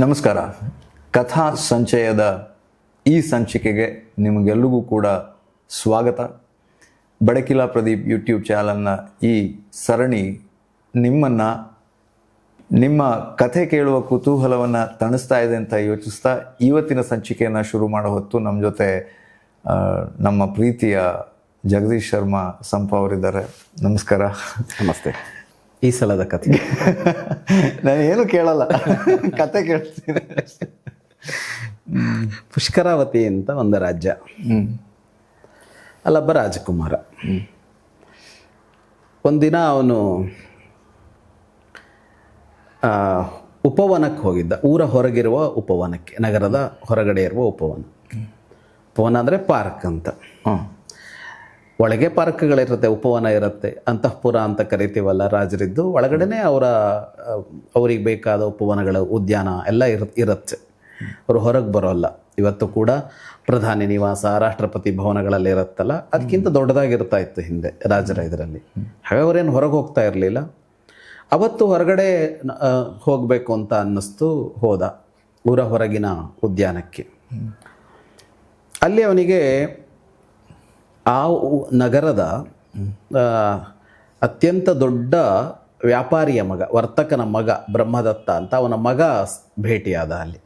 ನಮಸ್ಕಾರ. ಕಥಾ ಸಂಚಯದ ಈ ಸಂಚಿಕೆಗೆ ನಿಮಗೆಲ್ಲರಿಗೂ ಕೂಡ ಸ್ವಾಗತ. ಬಡಕಿಲಾ ಪ್ರದೀಪ್ ಯೂಟ್ಯೂಬ್ ಚಾನಲ್ನ ಈ ಸರಣಿ ನಿಮ್ಮನ್ನು ನಿಮ್ಮ ಕಥೆ ಕೇಳುವ ಕುತೂಹಲವನ್ನು ತಣಿಸ್ತಾ ಇದೆ ಅಂತ ಯೋಚಿಸ್ತಾ ಇವತ್ತಿನ ಸಂಚಿಕೆಯನ್ನು ಶುರು ಮಾಡೋ ಹೊತ್ತು ನಮ್ಮ ಜೊತೆ ನಮ್ಮ ಪ್ರೀತಿಯ ಜಗದೀಶ್ ಶರ್ಮಾ ಸಂಪ ಅವರಿದ್ದಾರೆ. ನಮಸ್ಕಾರ. ನಮಸ್ತೆ. ಈ ಸಲದ ಕಥೆ ನಾನು ಏನು ಕೇಳಲ್ಲ, ಕತೆ ಕೇಳ್ತೀನಿ. ಪುಷ್ಕರಾವತಿ ಅಂತ ಒಂದು ರಾಜ್ಯ. ಅಲ್ಲೊಬ್ಬ ರಾಜಕುಮಾರ. ಒಂದಿನ ಅವನು ಉಪವನಕ್ಕೆ ಹೋಗಿದ್ದ. ಊರ ಹೊರಗಿರುವ ಉಪವನಕ್ಕೆ, ನಗರದ ಹೊರಗಡೆ ಇರುವ ಉಪವನ. ಉಪವನ ಅಂದರೆ ಪಾರ್ಕ್ ಅಂತ. ಒಳಗೆ ಪಾರ್ಕ್ಗಳಿರುತ್ತೆ, ಉಪವನ ಇರುತ್ತೆ. ಅಂತಃಪುರ ಅಂತ ಕರಿತೀವಲ್ಲ, ರಾಜರಿದ್ದು ಒಳಗಡೆನೆ ಅವ್ರಿಗೆ ಬೇಕಾದ ಉಪವನಗಳ ಉದ್ಯಾನ ಎಲ್ಲ ಇರುತ್ತೆ. ಅವರು ಹೊರಗೆ ಬರೋಲ್ಲ. ಇವತ್ತು ಕೂಡ ಪ್ರಧಾನಿ ನಿವಾಸ, ರಾಷ್ಟ್ರಪತಿ ಭವನಗಳಲ್ಲಿ ಇರುತ್ತಲ್ಲ, ಅದಕ್ಕಿಂತ ದೊಡ್ಡದಾಗಿರ್ತಾ ಇತ್ತು ಹಿಂದೆ ರಾಜರ ಇದರಲ್ಲಿ. ಹಾಗೆ ಅವರೇನು ಹೊರಗೆ ಹೋಗ್ತಾ ಇರಲಿಲ್ಲ. ಅವತ್ತು ಹೊರಗಡೆ ಹೋಗಬೇಕು ಅಂತ ಅನ್ನಿಸ್ತು. ಹೋದ ಊರ ಹೊರಗಿನ ಉದ್ಯಾನಕ್ಕೆ. ಅಲ್ಲಿ ಅವನಿಗೆ ಆ ನಗರದ ಅತ್ಯಂತ ದೊಡ್ಡ ವ್ಯಾಪಾರಿಯ ಮಗ, ವರ್ತಕನ ಮಗ ಬ್ರಹ್ಮದತ್ತ ಅಂತ, ಅವನ ಮಗ ಭೇಟಿಯಾದ ಅಲ್ಲಿ.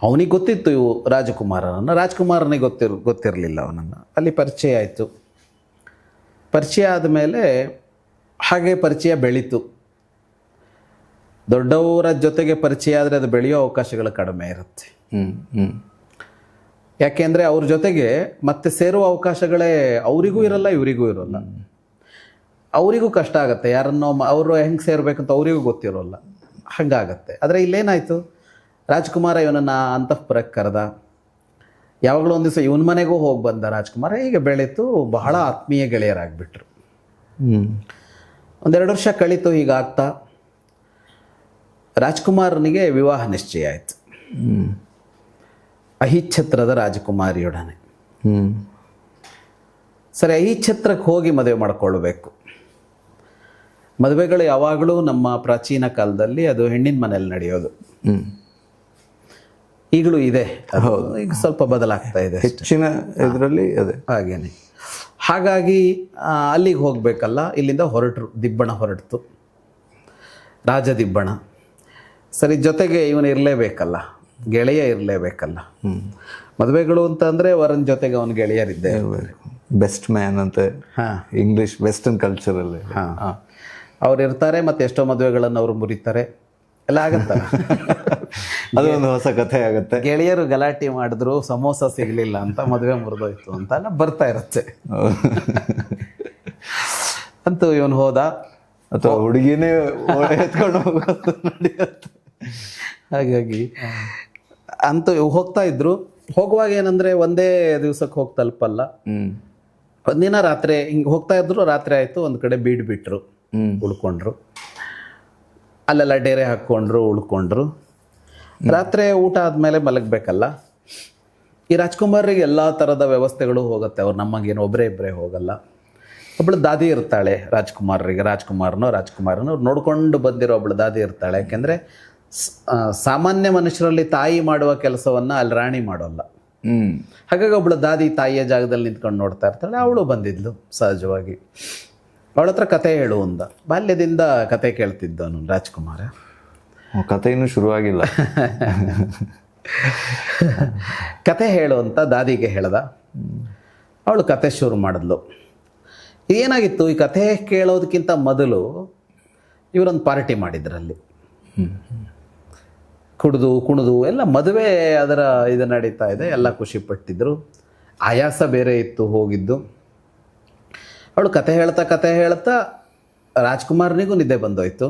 ಅವನಿಗೆ ಗೊತ್ತಿತ್ತು ಇವು ರಾಜಕುಮಾರನಿಗೆ ಗೊತ್ತಿರಲಿಲ್ಲ ಅವನನ್ನು. ಅಲ್ಲಿ ಪರಿಚಯ ಆಯಿತು. ಪರಿಚಯ ಆದಮೇಲೆ ಹಾಗೆ ಪರಿಚಯ ಬೆಳೀತು. ದೊಡ್ಡವರ ಜೊತೆಗೆ ಪರಿಚಯ ಆದರೆ ಅದು ಬೆಳೆಯೋ ಅವಕಾಶಗಳು ಕಡಿಮೆ ಇರುತ್ತೆ. ಯಾಕೆಂದರೆ ಅವ್ರ ಜೊತೆಗೆ ಮತ್ತೆ ಸೇರುವ ಅವಕಾಶಗಳೇ ಅವರಿಗೂ ಇರಲ್ಲ, ಇವರಿಗೂ ಇರೋಲ್ಲ. ಅವರಿಗೂ ಕಷ್ಟ ಆಗುತ್ತೆ, ಯಾರನ್ನೋ ಅವರು ಹೆಂಗೆ ಸೇರಬೇಕಂತ ಅವರಿಗೂ ಗೊತ್ತಿರೋಲ್ಲ, ಹಾಗಾಗತ್ತೆ. ಆದರೆ ಇಲ್ಲೇನಾಯಿತು, ರಾಜ್ಕುಮಾರ ಇವನನ್ನು ಅಂತಃಪುರಕ್ಕೆ ಕರೆದ. ಯಾವಾಗಲೂ ಒಂದು ದಿವಸ ಇವನ ಮನೆಗೂ ಹೋಗಿ ಬಂದ ರಾಜ್ಕುಮಾರ. ಹೀಗೆ ಬೆಳೀತು. ಬಹಳ ಆತ್ಮೀಯ ಗೆಳೆಯರಾಗಿಬಿಟ್ರು. 1-2 ವರ್ಷ ಕಳೀತು. ಹೀಗಾಗ್ತಾ ರಾಜ್ಕುಮಾರನಿಗೆ ವಿವಾಹ ನಿಶ್ಚಯ ಆಯಿತು. ಅಹಿಚ್ಛತ್ರದ ರಾಜಕುಮಾರಿಯೊಡನೆ. ಸರಿ, ಅಹಿಚ್ಛತ್ರಕ್ಕೆ ಹೋಗಿ ಮದುವೆ ಮಾಡಿಕೊಳ್ಬೇಕು. ಮದುವೆಗಳು ಯಾವಾಗಲೂ ನಮ್ಮ ಪ್ರಾಚೀನ ಕಾಲದಲ್ಲಿ ಅದು ಹೆಣ್ಣಿನ ಮನೇಲಿ ನಡೆಯೋದು. ಈಗಲೂ ಇದೆ, ಈಗ ಸ್ವಲ್ಪ ಬದಲಾಗ್ತಾ ಇದೆ ಹೆಚ್ಚಿನ ಇದರಲ್ಲಿ ಅದೇ ಹಾಗೇನೆ. ಹಾಗಾಗಿ ಅಲ್ಲಿಗೆ ಹೋಗಬೇಕಲ್ಲ, ಇಲ್ಲಿಂದ ದಿಬ್ಬಣ ಹೊರಟಿತು, ರಾಜ ದಿಬ್ಬಣ. ಸರಿ, ಜೊತೆಗೆ ಇವನು ಇರಲೇಬೇಕಲ್ಲ, ಗೆಳೆಯ ಇರಲೇಬೇಕಲ್ಲ. ಮದುವೆಗಳು ಅಂತ ಅಂದರೆ ವರನ ಜೊತೆಗೆ ಅವನ ಗೆಳೆಯರಿದ್ದೆ. ಬೆಸ್ಟ್ ಮ್ಯಾನ್ ಅಂತ ಇಂಗ್ಲಿಷ್ ವೆಸ್ಟರ್ನ್ ಕಲ್ಚರಲ್ಲಿ ಅವ್ರು ಇರ್ತಾರೆ. ಮತ್ತು ಎಷ್ಟೋ ಮದುವೆಗಳನ್ನು ಅವರು ಮುರಿತಾರೆ, ಎಲ್ಲ ಆಗತ್ತಲ್ಲ. ಅದೊಂದು ಹೊಸ ಕಥೆ ಆಗುತ್ತೆ. ಗೆಳೆಯರು ಗಲಾಟೆ ಮಾಡಿದ್ರು, ಸಮೋಸ ಸಿಗಲಿಲ್ಲ ಅಂತ ಮದುವೆ ಮುರಿದೋಯ್ತು ಅಂತ ಎಲ್ಲ ಬರ್ತಾ ಇರುತ್ತೆ. ಅಂತೂ ಇವನು ಹೋದ, ಅಥವಾ ಹುಡುಗಿನೇ ಎತ್ಕೊಂಡು ಹೋಗೋದು ನಡೆಯುತ್ತೆ. ಹಾಗಾಗಿ ಅಂತೂ ಹೋಗ್ತಾ ಇದ್ರು. ಹೋಗುವಾಗ ಏನಂದರೆ ಒಂದೇ ದಿವ್ಸಕ್ಕೆ ಹೋಗಿ ತಲುಪಲ್ಲ. ಒಂದಿನ ರಾತ್ರಿ ಹಿಂಗೆ ಹೋಗ್ತಾ ಇದ್ರು. ರಾತ್ರಿ ಆಯಿತು, ಒಂದು ಕಡೆ ಬಿಟ್ರು, ಉಳ್ಕೊಂಡ್ರು. ಅಲ್ಲೆಲ್ಲ ಡೇರೆ ಹಾಕ್ಕೊಂಡ್ರು, ಉಳ್ಕೊಂಡ್ರು. ರಾತ್ರಿ ಊಟ ಆದಮೇಲೆ ಮಲಗಬೇಕಲ್ಲ. ಈ ರಾಜ್ಕುಮಾರಿಗೆ ಎಲ್ಲ ಥರದ ವ್ಯವಸ್ಥೆಗಳು ಹೋಗುತ್ತೆ. ಅವ್ರು ನಮಗೇನು ಒಬ್ಬರೇ ಹೋಗಲ್ಲ. ಒಬ್ಬಳು ದಾದಿ ಇರ್ತಾಳೆ ರಾಜ್ಕುಮಾರನೋ ನೋಡ್ಕೊಂಡು ಬಂದಿರೋ ಒಬ್ಬಳು ದಾದಿ ಇರ್ತಾಳೆ. ಯಾಕೆಂದರೆ ಸಾಮಾನ್ಯ ಮನುಷ್ಯರಲ್ಲಿ ತಾಯಿ ಮಾಡುವ ಕೆಲಸವನ್ನು ಅಲ್ಲಿ ರಾಣಿ ಮಾಡೋಲ್ಲ. ಹಾಗಾಗಿ ಒಬ್ಬಳು ದಾದಿ ತಾಯಿಯ ಜಾಗದಲ್ಲಿ ನಿಂತ್ಕೊಂಡು ನೋಡ್ತಾ ಇರ್ತಾಳೆ. ಅವಳು ಬಂದಿದ್ಲು ಸಹಜವಾಗಿ. ಅವಳ ಹತ್ರ ಕತೆ ಹೇಳು ಅಂದ. ಬಾಲ್ಯದಿಂದ ಕತೆ ಕೇಳ್ತಿದ್ದವನು ರಾಜ್ಕುಮಾರ. ಕತೆ ಇನ್ನೂ ಶುರುವಾಗಿಲ್ಲ. ಕತೆ ಹೇಳು ಅಂತ ದಾದಿಗೆ ಹೇಳ್ದ. ಅವಳು ಕತೆ ಶುರು ಮಾಡಿದ್ಲು. ಏನಾಗಿತ್ತು, ಈ ಕತೆ ಕೇಳೋದಕ್ಕಿಂತ ಮೊದಲು ಇವರೊಂದು ಪಾರ್ಟಿ ಮಾಡಿದ್ರಲ್ಲಿ. ಕುಣಿದು ಎಲ್ಲ ಮದುವೆ ಅದರ ಇದು ನಡೀತಾ ಇದೆ. ಎಲ್ಲ ಖುಷಿ ಪಟ್ಟಿದ್ರು. ಆಯಾಸ ಬೇರೆ ಇತ್ತು ಹೋಗಿದ್ದು. ಅವಳು ಕತೆ ಹೇಳ್ತಾ ರಾಜ್ಕುಮಾರನಿಗೂ ನಿದ್ದೆ ಬಂದೋಯ್ತು,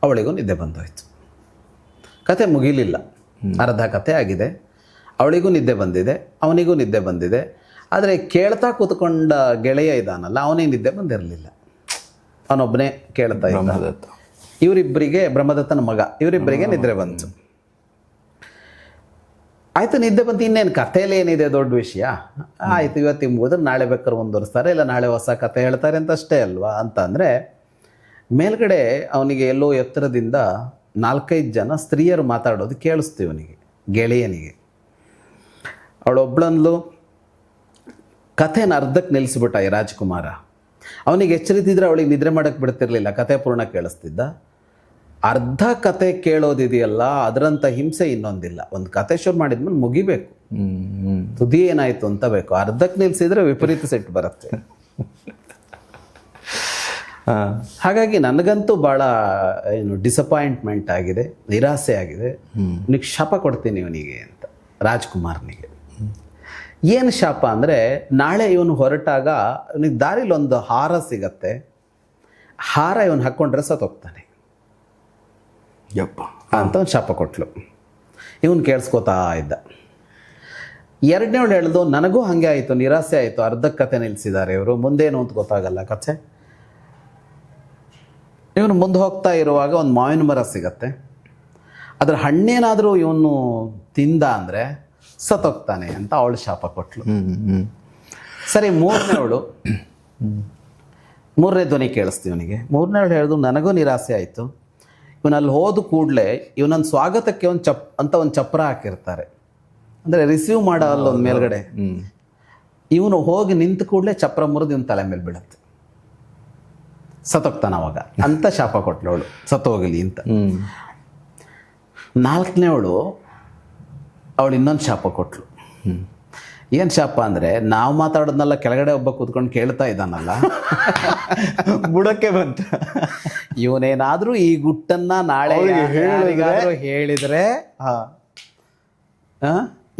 ಅವಳಿಗೂ ನಿದ್ದೆ ಬಂದೋಯ್ತು. ಕತೆ ಮುಗಿಲಿಲ್ಲ, ಅರ್ಧ ಕತೆ ಆಗಿದೆ. ಅವಳಿಗೂ ನಿದ್ದೆ ಬಂದಿದೆ, ಅವನಿಗೂ ನಿದ್ದೆ ಬಂದಿದೆ. ಆದರೆ ಕೇಳ್ತಾ ಕೂತ್ಕೊಂಡ ಗೆಳೆಯ ಇದ್ದಾನಲ್ಲ, ಅವನಿಗೆ ನಿದ್ದೆ ಬಂದಿರಲಿಲ್ಲ. ಅವನೊಬ್ಬನೇ ಕೇಳ್ತಾ ಇದ್ದ. ಇವರಿಬ್ಬರಿಗೆ, ಬ್ರಹ್ಮದತ್ತನ ಮಗ, ಇವರಿಬ್ಬರಿಗೆ ನಿದ್ರೆ ಬಂತು. ಆಯಿತು, ನಿದ್ದೆ ಬಂತು. ಇನ್ನೇನು ಕಥೆಯಲ್ಲಿ ಏನಿದೆ ದೊಡ್ಡ ವಿಷಯ? ಆಯಿತು, ಇವತ್ತಿಗೆ ಮುಗಿದ್ರೆ ನಾಳೆ ಬೇಕಾದ್ರೆ ಮುಂದುವರಿಸ್ತಾರೆ, ಇಲ್ಲ ನಾಳೆ ಹೊಸ ಕಥೆ ಹೇಳ್ತಾರೆ ಅಂತ ಅಷ್ಟೇ ಅಲ್ವಾ ಅಂತ. ಅಂದರೆ ಮೇಲ್ಗಡೆ ಅವನಿಗೆ ಎಲ್ಲೋ ಎತ್ತರದಿಂದ 4-5 ಜನ ಸ್ತ್ರೀಯರು ಮಾತಾಡೋದು ಕೇಳಿಸ್ತು ಇವನಿಗೆ, ಗೆಳೆಯನಿಗೆ. ಅವಳೊಬ್ಳಂದ್ಲು, ಕಥೆನ ಅರ್ಧಕ್ಕೆ ನಿಲ್ಲಿಸ್ಬಿಟ್ಟ ಈ ರಾಜ್ಕುಮಾರ. ಅವನಿಗೆ ಎಚ್ಚರಿತಿದ್ರೆ ಅವಳಿಗೆ ನಿದ್ರೆ ಮಾಡೋಕ್ಕೆ ಬಿಡ್ತಿರ್ಲಿಲ್ಲ, ಕತೆ ಪೂರ್ಣ ಕೇಳಿಸ್ತಿದ್ದ. ಅರ್ಧ ಕತೆ ಕೇಳೋದಿದೆಯಲ್ಲ, ಅದರಂಥ ಹಿಂಸೆ ಇನ್ನೊಂದಿಲ್ಲ. ಒಂದು ಕತೆ ಶುರು ಮಾಡಿದ್ಮೇಲೆ ಮುಗಿಬೇಕು, ತುದಿ ಏನಾಯ್ತು ಅಂತ ಬೇಕು. ಅರ್ಧಕ್ಕೆ ನಿಲ್ಸಿದ್ರೆ ವಿಪರೀತ ಸಿಟ್ಟು ಬರುತ್ತೆ. ಹಾಗಾಗಿ ನನಗಂತೂ ಭಾಳ ಡಿಸಪಾಯಿಂಟ್ಮೆಂಟ್ ಆಗಿದೆ, ನಿರಾಸೆ ಆಗಿದೆ. ನಿನಗೆ ಶಾಪ ಕೊಡ್ತೀನಿ ಇವನಿಗೆ ಅಂತ, ರಾಜ್ಕುಮಾರ್ನಿಗೆ. ಏನು ಶಾಪ ಅಂದರೆ, ನಾಳೆ ಇವನು ಹೊರಟಾಗ ಇವನಿಗೆ ದಾರಿಲಿ ಒಂದು ಹಾರ ಸಿಗತ್ತೆ, ಹಾರ ಇವನು ಹಾಕ್ಕೊಂಡ್ರೆ ಸತ್ತೋಗ್ತಾನೆ ಯಪ್ಪ ಅಂತ ಒಂದು ಶಾಪ ಕೊಟ್ಲು. ಇವನು ಕೇಳಿಸ್ಕೋತಾ ಇದ್ದ. 2ನೇವಳು ಹೇಳ್ದು, ನನಗೂ ಹಾಗೆ ಆಯಿತು, ನಿರಾಸೆ ಆಯಿತು, ಅರ್ಧಕ್ಕೆ ಕತೆ ನಿಲ್ಲಿಸಿದ್ದಾರೆ ಇವರು, ಮುಂದೇನು ಅಂತ ಗೊತ್ತಾಗಲ್ಲ ಕಥೆ. ಇವನು ಮುಂದೆ ಹೋಗ್ತಾ ಇರುವಾಗ ಒಂದು ಮಾವಿನ ಮರ ಸಿಗತ್ತೆ, ಅದರ ಹಣ್ಣೇನಾದರೂ ಇವನು ತಿಂದ ಅಂದರೆ ಸತ್ತೋಗ್ತಾನೆ ಅಂತ ಅವಳು ಶಾಪ ಕೊಟ್ಲು. ಸರಿ, 3ನೇ ಧ್ವನಿ ಕೇಳಿಸ್ತೀವಿ ಇವನಿಗೆ. 3ನೇವಳು ಹೇಳ್ದು, ನನಗೂ ನಿರಾಸೆ ಆಯಿತು, ಇವನಲ್ಲಿ ಹೋದ ಕೂಡಲೇ ಇವನೊಂದು ಸ್ವಾಗತಕ್ಕೆ ಒಂದು ಚಪ್ರ ಹಾಕಿರ್ತಾರೆ, ಅಂದರೆ ರಿಸೀವ್ ಮಾಡೋ ಅಲ್ಲೊಂದು ಮೇಲ್ಗಡೆ. ಇವನು ಹೋಗಿ ನಿಂತ ಕೂಡಲೇ ಚಪ್ರ ಮುರಿದು ಇವನ ತಲೆ ಮೇಲೆ ಬೀಳುತ್ತೆ, ಸತ್ತೋಗ್ತಾನ ಅವಾಗ ಅಂತ ಶಾಪ ಕೊಟ್ಲು ಅವಳು, ಸತ್ತೋಗಲಿ ಅಂತ. 4ನೇವಳು ಅವಳು ಇನ್ನೊಂದು ಶಾಪ ಕೊಟ್ಲು. ಏನು ಶಾಪ ಅಂದರೆ, ನಾವು ಮಾತಾಡೋದ್ನೆಲ್ಲ ಕೆಳಗಡೆ ಒಬ್ಬ ಕೂತ್ಕೊಂಡು ಕೇಳ್ತಾ ಇದ್ದಾನಲ್ಲ, ಬುಡಕ್ಕೆ ಬಂತ. ಇವನೇನಾದ್ರೂ ಈ ಗುಟ್ಟನ್ನ ನಾಳೆ ಯಾರಿಗಾದ್ರೂ ಹೇಳಿದ್ರೆ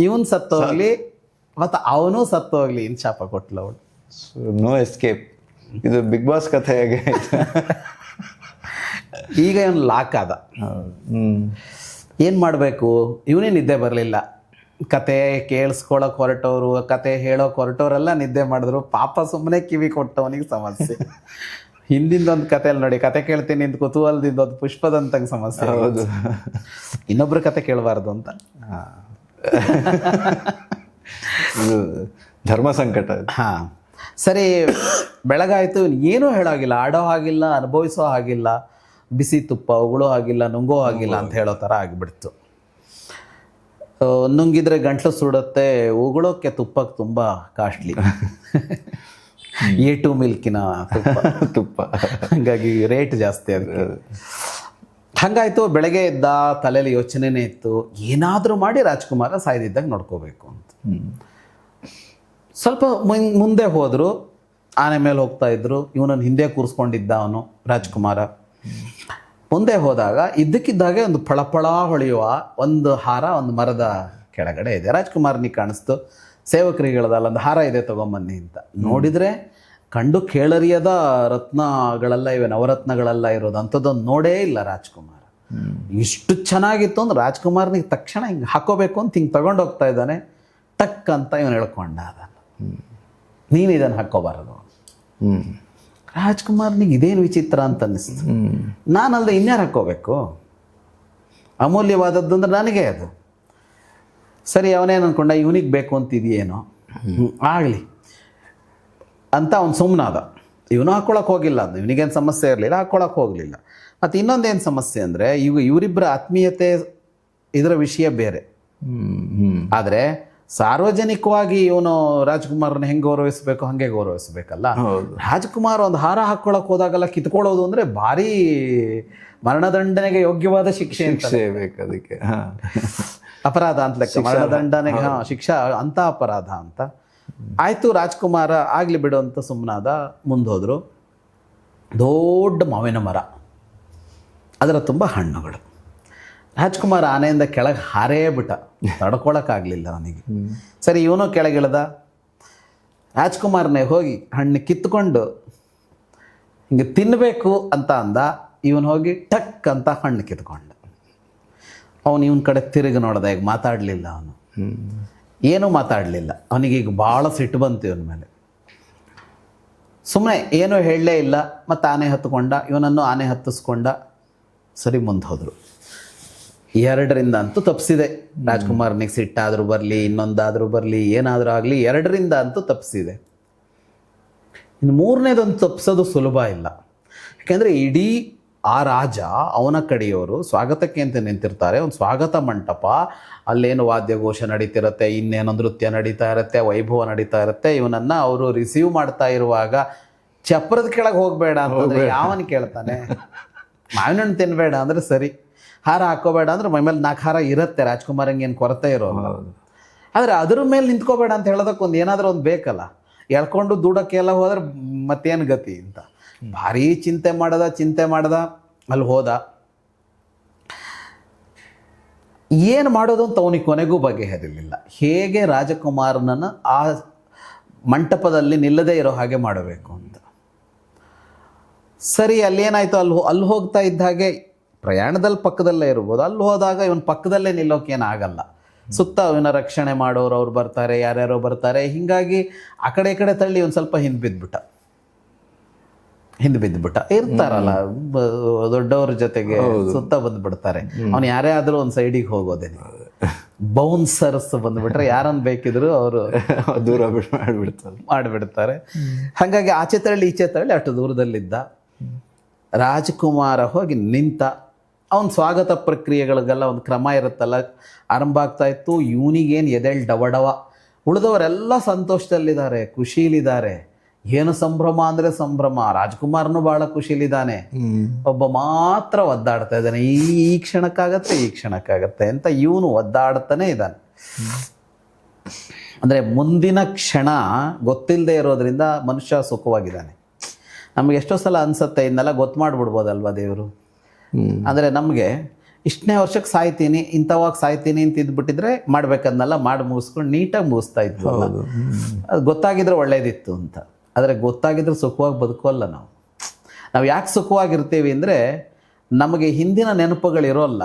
ಇವನ್ ಸತ್ತೋಗ್ಲಿ ಮತ್ತು ಅವನು ಸತ್ತೋಗ್ಲಿ ಅಂತ ಶಾಪ ಕೊಟ್ಲು ಅವಳು. No escape. ಇದು ಬಿಗ್ ಬಾಸ್ ಕಥೆ ಹೇಗೆ? ಈಗ ಇವನು ಲಾಕ್ ಆದ. ಏನು ಮಾಡಬೇಕು? ಇವನೇ ನಿದ್ದೆ ಬರಲಿಲ್ಲ. ಕತೆ ಕೇಳಿಸ್ಕೊಳಕ್ಕೆ ಹೊರಟವರು, ಕತೆ ಹೇಳೋಕೆ ಹೊರಟವರೆಲ್ಲ ನಿದ್ದೆ ಮಾಡಿದ್ರು. ಪಾಪ ಸುಮ್ಮನೆ ಕಿವಿ ಕೊಟ್ಟವನಿಗೆ ಸಮಸ್ಯೆ. ಹಿಂದಿಂದೊಂದು ಕಥೆಯಲ್ಲಿ ನೋಡಿ, ಕತೆ ಕೇಳ್ತೀನಿ ಅಂತ ಕುತೂಹಲದಿಂದ ಒಂದು ಪುಷ್ಪದಂತಂಗೆ ಸಮಸ್ಯೆ. ಹೌದು, ಇನ್ನೊಬ್ರು ಕತೆ ಕೇಳಬಾರ್ದು ಅಂತ. ಧರ್ಮ ಸಂಕಟ. ಹಾಂ, ಸರಿ, ಬೆಳಗಾಯಿತು. ಏನೂ ಹೇಳೋಗಿಲ್ಲ, ಆಡೋ ಹಾಗಿಲ್ಲ, ಅನುಭವಿಸೋ ಹಾಗಿಲ್ಲ, ಬಿಸಿ ತುಪ್ಪ ಉಗುಳೋ ಹಾಗಿಲ್ಲ, ನುಂಗೋ ಹಾಗಿಲ್ಲ ಅಂತ ಹೇಳೋ ಥರ ಆಗಿಬಿಡ್ತು. ನುಂಗಿದ್ರೆ ಗಂಟ್ಲು ಸುಡುತ್ತೆ, ಉಗುಳೋಕ್ಕೆ ತುಪ್ಪಕ್ಕೆ ತುಂಬ ಕಾಸ್ಟ್ಲಿ. A2 ಮಿಲ್ಕಿನ ತುಪ್ಪ ಹಾಗಾಗಿ ರೇಟ್ ಜಾಸ್ತಿ ಆಗುತ್ತೆ. ಹಾಗಾಯಿತು. ಬೆಳಗ್ಗೆ ಎದ್ದ, ತಲೆಯಲ್ಲಿ ಯೋಚನೆನೇ ಇತ್ತು, ಏನಾದರೂ ಮಾಡಿ ರಾಜ್ಕುಮಾರ ಸಾಯ್ದಿದ್ದಾಗ ನೋಡ್ಕೋಬೇಕು ಅಂತ. ಸ್ವಲ್ಪ ಮುಂದೆ ಹೋದರು, ಆನೆ ಮೇಲೆ ಹೋಗ್ತಾ ಇದ್ರು. ಇವನನ್ನು ಹಿಂದೆ ಕೂರಿಸ್ಕೊಂಡಿದ್ದ ಅವನು ರಾಜ್ಕುಮಾರ. ಮುಂದೆ ಹೋದಾಗ ಇದ್ದಕ್ಕಿದ್ದಾಗೆ ಒಂದು ಫಳಫಳ ಹೊಳೆಯುವ ಒಂದು ಹಾರ ಒಂದು ಮರದ ಕೆಳಗಡೆ ಇದೆ. ರಾಜ್ಕುಮಾರ್ನಿಗೆ ಕಾಣಿಸ್ತು. ಸೇವಕರಿಗಳದಲ್ಲ, ಒಂದು ಹಾರ ಇದೆ, ತೊಗೊಂಬನ್ನಿ ಅಂತ. ನೋಡಿದರೆ ಕಂಡು ಕೇಳರಿಯದ ರತ್ನಗಳೆಲ್ಲ ಇವೆ, ನವರತ್ನಗಳೆಲ್ಲ ಇರೋದು. ಅಂಥದ್ದೊಂದು ನೋಡೇ ಇಲ್ಲ ರಾಜ್ಕುಮಾರ. ಇಷ್ಟು ಚೆನ್ನಾಗಿತ್ತು ಅಂದ್ರೆ ರಾಜ್ಕುಮಾರ್ನಿಗೆ ತಕ್ಷಣ ಹಿಂಗೆ ಹಾಕೋಬೇಕು ಅಂತ ಹಿಂಗೆ ತಗೊಂಡು ಹೋಗ್ತಾ ಇದ್ದಾನೆ. ಟಕ್ ಅಂತ ಇವನು ಹೇಳ್ಕೊಂಡ ಅದನ್ನು, ನೀನು ಇದನ್ನು ಹಾಕ್ಕೋಬಾರದು. ರಾಜ್ಕುಮಾರ್ನಿಗೆ ಇದೇನು ವಿಚಿತ್ರ ಅಂತ ಅನ್ನಿಸ್ತು. ನಾನಲ್ಲದೆ ಇನ್ಯಾರು ಹಾಕ್ಕೋಬೇಕು? ಅಮೂಲ್ಯವಾದದ್ದು ಅಂದ್ರೆ ನನಗೆ ಅದು. ಸರಿ, ಅವನೇನು ಅಂದ್ಕೊಂಡ, ಇವನಿಗೆ ಬೇಕು ಅಂತಿದೆಯೇನೋ, ಆಗಲಿ ಅಂತ ಅವ್ನು ಸುಮ್ಮನಾದ. ಇವನು ಹಾಕ್ಕೊಳಕ್ಕೆ ಹೋಗಿಲ್ಲ, ಅದು ಇವನಿಗೇನು ಸಮಸ್ಯೆ ಇರಲಿಲ್ಲ, ಹಾಕ್ಕೊಳಕ್ಕೆ ಹೋಗಲಿಲ್ಲ. ಮತ್ತು ಇನ್ನೊಂದೇನು ಸಮಸ್ಯೆ ಅಂದರೆ, ಇವರಿಬ್ಬರ ಆತ್ಮೀಯತೆ ಇದರ ವಿಷಯ ಬೇರೆ. ಆದರೆ ಸಾರ್ವಜನಿಕವಾಗಿ ಇವನು ರಾಜ್ಕುಮಾರ್ನ ಹೆಂಗೆ ಗೌರವಿಸಬೇಕು ಹಾಗೆ ಗೌರವಿಸಬೇಕಲ್ಲ. ರಾಜ್ಕುಮಾರ್ ಒಂದು ಹಾರ ಹಾಕ್ಕೊಳಕ್ಕೆ ಹೋದಾಗೆಲ್ಲ ಕಿತ್ಕೊಳ್ಳೋದು ಅಂದರೆ ಭಾರಿ ಮರಣದಂಡನೆಗೆ ಯೋಗ್ಯವಾದ ಶಿಕ್ಷೆ ಬೇಕು. ಅದಕ್ಕೆ ಅಪರಾಧ ಅಂತ ಲೆಕ್ಕ. ಮರಣದಂಡನೆಗೆ ಶಿಕ್ಷಾ ಅಂತ ಅಪರಾಧ ಅಂತ. ಆಯಿತು, ರಾಜ್ಕುಮಾರ ಆಗಲಿ ಬಿಡು ಅಂತ ಸುಮ್ಮನಾದ. ಮುಂದೋದ್ರು. ದೊಡ್ಡ ಮಾವಿನ ಮರ, ಅದರ ತುಂಬ ಹಣ್ಣುಗಳು. ರಾಜ್ಕುಮಾರ್ ಆನೆಯಿಂದ ಕೆಳಗೆ ಹಾರೇ ಬಿಟ್ಟ, ತಡ್ಕೊಳಕ್ಕಾಗಲಿಲ್ಲ ಅವನಿಗೆ. ಸರಿ, ಇವನು ಕೆಳಗಿಳ್ದ. ರಾಜ್ಕುಮಾರ್ನೇ ಹೋಗಿ ಹಣ್ಣು ಕಿತ್ಕೊಂಡು ಹಿಂಗೆ ತಿನ್ನಬೇಕು ಅಂತ ಅಂದ. ಇವನು ಹೋಗಿ ಟಕ್ ಅಂತ ಹಣ್ಣು ಕಿತ್ಕೊಂಡ. ಅವನು ಇವನ ಕಡೆ ತಿರುಗಿ ನೋಡ್ದ. ಈಗ ಮಾತಾಡಲಿಲ್ಲ ಅವನು, ಏನೂ ಮಾತಾಡಲಿಲ್ಲ. ಅವನಿಗೀಗ ಭಾಳ ಸಿಟ್ಟು ಬಂತು ಇವನ ಮೇಲೆ. ಸುಮ್ಮನೆ ಏನೂ ಹೇಳಲೇ ಇಲ್ಲ. ಮತ್ತು ಆನೆ ಹತ್ಕೊಂಡ, ಇವನನ್ನು ಆನೆ ಹತ್ತಿಸ್ಕೊಂಡ. ಸರಿ, ಮುಂದೆ ಹೋದರು. 2ರಿಂದ ಅಂತೂ ತಪ್ಪಿಸಿದೆ. ರಾಜ್ಕುಮಾರ್ನಿಗೆ ಸಿಟ್ಟಾದರೂ ಬರಲಿ, ಇನ್ನೊಂದಾದರೂ ಬರಲಿ, ಏನಾದರೂ ಆಗಲಿ, 2ರಿಂದ ಅಂತೂ ತಪ್ಪಿಸಿದೆ. ಇನ್ನು 3ನೇದೊಂದು ತಪ್ಪಿಸೋದು ಸುಲಭ ಇಲ್ಲ. ಯಾಕೆಂದರೆ ಇಡೀ ಆ ರಾಜ ಅವನ ಕಡೆಯವರು ಸ್ವಾಗತಕ್ಕೆ ಅಂತ ನಿಂತಿರ್ತಾರೆ. ಒಂದು ಸ್ವಾಗತ ಮಂಟಪ, ಅಲ್ಲೇನು ವಾದ್ಯಘೋಷ ನಡೀತಿರುತ್ತೆ, ಇನ್ನೇನು ನೃತ್ಯ ನಡೀತಾ ಇರುತ್ತೆ, ವೈಭವ ನಡೀತಾ ಇರುತ್ತೆ. ಇವನನ್ನು ಅವರು ರಿಸೀವ್ ಮಾಡ್ತಾ ಇರುವಾಗ ಚಪ್ರದ ಕೆಳಗೆ ಹೋಗಬೇಡ ಅಂತಂದ್ರೆ ಯಾವನ್ ಕೇಳ್ತಾನೆ? ಮಾವಿನ ಹಣ್ಣು ತಿನ್ಬೇಡ ಅಂದ್ರೆ ಸರಿ, ಹಾರ ಹಾಕೋಬೇಡ ಅಂದ್ರೆ ಮೈಮೇಲೆ 4 ಹಾರ ಇರುತ್ತೆ, ರಾಜ್ಕುಮಾರಂಗೆ ಏನು ಕೊರತೆ ಇರೋಲ್ಲ. ಆದರೆ ಅದ್ರ ಮೇಲೆ ನಿಂತ್ಕೋಬೇಡ ಅಂತ ಹೇಳೋದಕ್ಕೆ ಒಂದು ಏನಾದರೂ ಒಂದು ಬೇಕಲ್ಲ. ಎಳ್ಕೊಂಡು ದೂಡಕ್ಕೆಲ್ಲ ಹೋದ್ರೆ ಮತ್ತೇನು ಗತಿ ಅಂತ ಭಾರಿ ಚಿಂತೆ ಮಾಡ್ದ. ಅಲ್ಲಿ ಹೋದ, ಏನು ಮಾಡೋದು ಅಂತ ಅವನಿಗೆ ಕೊನೆಗೂ ಬಗೆಹರಿಲಿಲ್ಲ. ಹೇಗೆ ರಾಜಕುಮಾರನನ್ನು ಆ ಮಂಟಪದಲ್ಲಿ ನಿಲ್ಲದೇ ಇರೋ ಹಾಗೆ ಮಾಡಬೇಕು ಅಂತ. ಸರಿ, ಅಲ್ಲೇನಾಯ್ತು, ಅಲ್ಲಿ ಹೋಗ್ತಾ ಇದ್ದ ಹಾಗೆ ಪ್ರಯಾಣದಲ್ಲಿ ಪಕ್ಕದಲ್ಲೇ ಇರ್ಬೋದು, ಅಲ್ಲಿ ಹೋದಾಗ ಇವನ್ ಪಕ್ಕದಲ್ಲೇ ನಿಲ್ಲೋಕೇನಾಗಲ್ಲ. ಸುತ್ತ ಇವನ ರಕ್ಷಣೆ ಮಾಡೋರು ಅವ್ರು ಬರ್ತಾರೆ, ಯಾರ್ಯಾರೋ ಬರ್ತಾರೆ. ಹಿಂಗಾಗಿ ಆ ಕಡೆ ಈ ಕಡೆ ತಳ್ಳಿ ಒಂದು ಸ್ವಲ್ಪ ಹಿಂದೆ ಬಿದ್ದುಬಿಟ್ಟ. ಇರ್ತಾರಲ್ಲ ದೊಡ್ಡವ್ರ ಜೊತೆಗೆ ಸುತ್ತ ಬಂದ್ಬಿಡ್ತಾರೆ. ಅವ್ನು ಯಾರೇ ಆದ್ರೂ ಒಂದು ಸೈಡಿಗೆ ಹೋಗೋದೇನೆ. ಬೌನ್ಸರ್ಸ್ ಬಂದ್ಬಿಟ್ರೆ ಯಾರನ್ನು ಬೇಕಿದ್ರು ಅವರು ದೂರ ಮಾಡಿಬಿಡ್ತಾರೆ. ಹಾಗಾಗಿ ಆಚೆ ತಳ್ಳಿ ಈಚೆ ತಳ್ಳಿ ಅಷ್ಟು ದೂರದಲ್ಲಿದ್ದ ರಾಜಕುಮಾರ ಹೋಗಿ ನಿಂತ. ಅವನ ಸ್ವಾಗತ ಪ್ರಕ್ರಿಯೆಗಳಿಗೆಲ್ಲ ಒಂದು ಕ್ರಮ ಇರುತ್ತಲ್ಲ, ಆರಂಭ ಆಗ್ತಾ ಇತ್ತು. ಇವನಿಗೇನು ಎದೆಳ್ ಡವಡವ. ಉಳಿದವರೆಲ್ಲ ಸಂತೋಷದಲ್ಲಿದ್ದಾರೆ, ಖುಷಿಲಿದ್ದಾರೆ. ಏನು ಸಂಭ್ರಮ ಅಂದರೆ ಸಂಭ್ರಮ. ರಾಜ್ಕುಮಾರನು ಬಹಳ ಖುಷಿಲಿದ್ದಾನೆ, ಒಬ್ಬ ಮಾತ್ರ ಒದ್ದಾಡ್ತಾ ಇದ್ದಾನೆ. ಈ ಕ್ಷಣಕ್ಕಾಗತ್ತೆ ಅಂತ ಇವನು ಒದ್ದಾಡ್ತಾನೆ ಇದ್ದಾನೆ. ಅಂದರೆ ಮುಂದಿನ ಕ್ಷಣ ಗೊತ್ತಿಲ್ಲದೆ ಇರೋದ್ರಿಂದ ಮನುಷ್ಯ ಸುಖವಾಗಿದ್ದಾನೆ. ನಮ್ಗೆ ಎಷ್ಟೋ ಸಲ ಅನ್ಸುತ್ತೆ, ಇದನ್ನೆಲ್ಲ ಗೊತ್ತು ಮಾಡಿಬಿಡ್ಬೋದಲ್ವ ದೇವರು. ಅಂದರೆ ನಮಗೆ ಇಷ್ಟನೇ ವರ್ಷಕ್ಕೆ ಸಾಯ್ತೀನಿ, ಇಂಥವಾಗ ಸಾಯ್ತೀನಿ ಅಂತ ಇದ್ಬಿಟ್ಟಿದ್ರೆ ಮಾಡ್ಬೇಕನ್ನೆಲ್ಲ ಮಾಡಿ ಮುಗಿಸ್ಕೊಂಡು ನೀಟಾಗಿ ಮುಗಿಸ್ತಾ ಇದ್ವು. ಅದು ಗೊತ್ತಾಗಿದ್ರೆ ಒಳ್ಳೇದಿತ್ತು ಅಂತ. ಆದರೆ ಗೊತ್ತಾಗಿದ್ರೆ ಸುಖವಾಗಿ ಬದುಕೋಲ್ಲ ನಾವು ಯಾಕೆ ಸುಖವಾಗಿರ್ತೀವಿ ಅಂದರೆ ನಮಗೆ ಹಿಂದಿನ ನೆನಪುಗಳಿರೋಲ್ಲ,